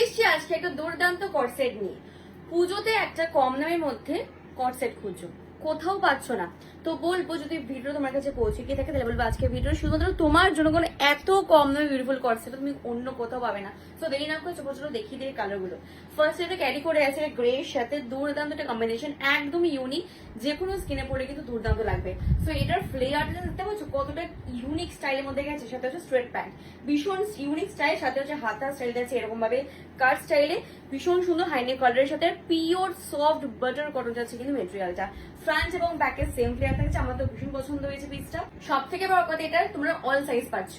এসছি আজকে একটা দুর্দান্ত কর্সেট নিয়ে। পুজোতে একটা কম দামের মধ্যে কর্সেট খুঁজছো, কোথাও পাচ্ছ না, তো বলবো যদি ভিডিও তোমার কাছে পৌঁছে গিয়ে থাকে তাহলে বলবো আজকে ভিডিও শুধুমাত্র তোমার জন্য। কোনো এত কম দামে বিউটিফুল কর্সেট তুমি অন্য কোথাও পাবে না। তো দেরি না করে ছোট ছোট দেখিয়ে দিয়ে কালার গুলো। ফার্স্ট এটা ক্যারি করে আছে গ্রে এর সাথে দুর্দান্ত একটা কম্বিনেশন, একদম ইউনিক, যে কোনো স্কিনে পরে কিন্তু দুর্দান্ত লাগবে। তো এটার ফ্লেয়ারটা দেখতে পাচ্ছ কতটা ইউনিক স্টাইলের মধ্যে গেছে। সাথে হচ্ছে স্ট্রেট প্যান্ট, ভীষণ ইউনিক স্টাইল। সাথে হচ্ছে হাতা স্টাইল আছে এরকম ভাবে কাট স্টাইলে, ভীষণ সুন্দর হাইনেক কালারের সাথে পিওর সফট বাটার কটন যাচ্ছে কিন্তু মেটেরিয়ালটা। ফ্রন্ট এবং ব্যাকে সেম ফ্লেয়ার থাকছে। আমার তো ভীষণ পছন্দ হয়েছে পিসটা। সব থেকে বড় কথা এটা তোমরা অল সাইজ পাচ্ছ,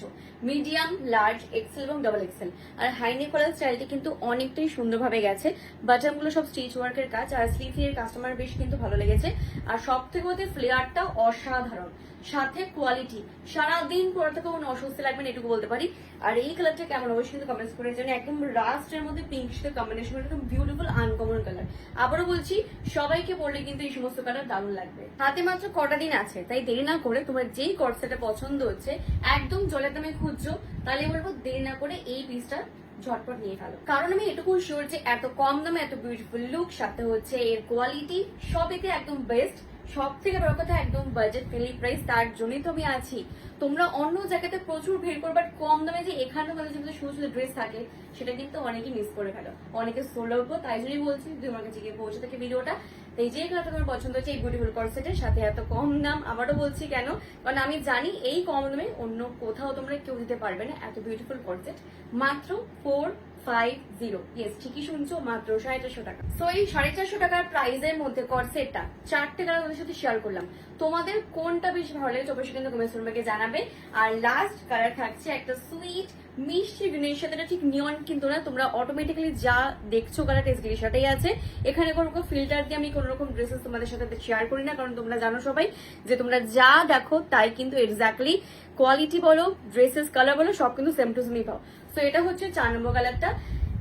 মিডিয়াম, লার্জ, এক্সেল এবং ডাবল এক্সেল। আর হাইনেক কলার স্টাইলটি কিন্তু অনেকটাই সুন্দরভাবে গেছে। বাটন গুলো সব স্টিচ ওয়ার্কের কাজ, আর স্লিভ এর কাস্টমার বেশ কিন্তু ভালো লেগেছে। আর সব থেকে বলতে ফ্লেয়ারটা অসাধারণ, সাথে কোয়ালিটি, সারাদিন পরে থেকে কোনো অস্বস্তি লাগবে না এটুকু বলতে পারি। আর এই কালারটা কেমন অবশ্যই কিন্তু কমেন্টস করে জানি। একদম রাস্টের মধ্যে পিঙ্ক সাথে কম্বিনেশন, একদম বিউটিফুল আনকমন কালার। আবারও বলছি সবাইকে পরলে কিন্তু এই সমস্ত কালার দারুণ লাগবে। হাতে মাত্র কটা দিন আছে, তাই দেরি না করে তোমার যেই কর্সেটটা পছন্দ হচ্ছে, একদম জলের দামে খুঁজছো, তাহলে বলবো দেরি না করে এই পিসটা ঝটপট নিয়ে ফেলো। কারণ আমি এটুকু শিওর যে এত কম দামে এত বিউটিফুল লুক, সাথে হচ্ছে এর কোয়ালিটি, সবইতে একদম বেস্ট। সব থেকে বড় কথা একদম বাজেট ফ্রেন্ডলি প্রাইস, তার জন্যই তো আমি আছি। তোমরা অন্য জায়গাতে প্রচুর ভিড় করো, বাট কম দামে যে এখানে আমাদের যেগুলো শুধু শুধু ড্রেস থাকে সেটা কিন্তু অনেকেই মিস করে ফেলো, অনেকে সোল আউট। তাই জন্যই বলছি যদি আমার কাছে গিয়ে পৌঁছে থাকে ভিডিওটা। এই যে কালারটা তোমার পছন্দ হচ্ছে এই বিউটিফুল কর্সেটের সাথে এত কম দাম, আবারও বলছি কেন, কারণ আমি জানি এই কম দামে অন্য কোথাও তোমরা কেউ দিতে পারবে না এত বিউটিফুল কর্সেট। মাত্র 450, ইয়েস ঠিকই শুনছো, মাত্র 450 টাকা। সো এই 450 টাকার প্রাইসের মধ্যে কর্সেটটা চারটে কালার তোমাদের সাথে শেয়ার করলাম। তোমাদের কোনটা বেশি ভালো লেগেছে অবশ্যই কিন্তু কমেন্টস রুমে জানাবে। আর লাস্ট কালার থাকছে একটা সুইট মিষ্টি গ্রিনের সাথে, এটা ঠিক নিয়ন কিন্তু না, তোমরা অটোমেটিক্যালি যা দেখছো কালার টেস্ট গ্রিনের সাথেই আছে। এখানে কোনো ফিল্টার দিয়ে আমি কোনো রকম ড্রেসেস তোমাদের সাথে শেয়ার করি না, কারণ তোমরা জানো সবাই যে তোমরা যা দেখো তাই কিন্তু এক্স্যাক্টলি কোয়ালিটি বলো, ড্রেসেস কালার বলো, সব কিন্তু সেম টু সেমই পাও। তো এটা হচ্ছে 4 নম্বর কালারটা।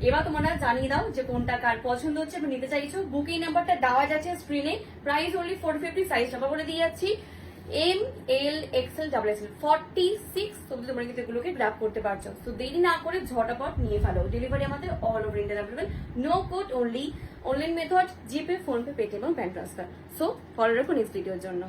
এবার তোমরা জানিয়ে দাও যে কোনটা কার পছন্দ হচ্ছে বা নিতে চাইছো। বুকিং নাম্বারটা দেওয়া যাচ্ছে স্ক্রিনে। প্রাইস অনলি 450, সাইজ নাম্বার বলে দিয়ে যাচ্ছি এম, এল, এক্সেল, ডাবল এক্সেল 46 অব্দি তোমরা কিন্তু এগুলোকে গ্র্যাব করতে পারছো। তো দেরি না করে ঝটাপট নিয়ে ফেলো। ডেলিভারি আমাদের all over India available, no code, only online method, GPay, PhonePe, Paytm এবং ব্যাংক ট্রান্সফার। সো ফলো রাখো নেক্সট ভিডিওর জন্য।